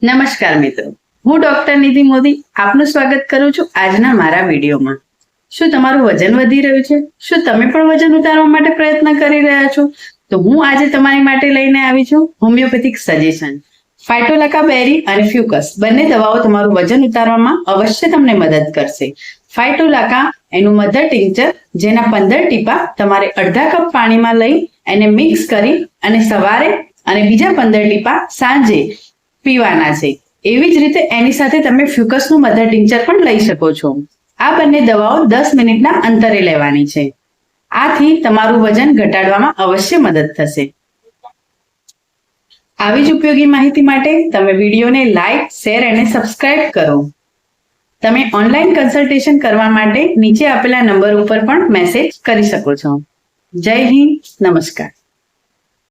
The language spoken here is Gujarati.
નમસ્કાર મિત્રો, હું ડોક્ટર નિધિ મોદી આપનું સ્વાગત કરું છું આજના મારા વિડીયોમાં. શું તમારું વજન વધી રહ્યું છે? શું તમે પણ વજન ઉતારવા માટે પ્રયત્ન કરી રહ્યા છો? તો હું આજે તમારી માટે લઈને આવી છું હોમિયોપેથિક સજેશન. ફાઇટોલાકા બેરી અને ફ્યુકસ બંને દવાઓ તમારું વજન ઉતારવામાં અવશ્ય તમને મદદ કરશે. ફાઇટોલાકા એનું મધર ટિંકચર, જેના 15 ટીપા તમારે અડધા કપ પાણીમાં લઈ એને મિક્સ કરી અને સવારે અને બીજા 15 ટીપા સાંજે પીવાના છે. એવી જ રીતે એની સાથે તમે ફ્યુકસનું મધર ટિંકચર પણ લઈ શકો છો. આ બંને દવાઓ 10 મિનિટના અંતરે લેવાની છે. આથી તમારું વજન ઘટાડવામાં અવશ્ય મદદ થશે. આવી જ ઉપયોગી માહિતી માટે તમે વિડીયોને લાઈક, શેર અને સબસ્ક્રાઇબ કરો. તમે ઓનલાઈન કન્સલ્ટેશન કરવા માટે નીચે આપેલા નંબર ઉપર પણ મેસેજ કરી શકો છો. જય હિન્દ, નમસ્કાર.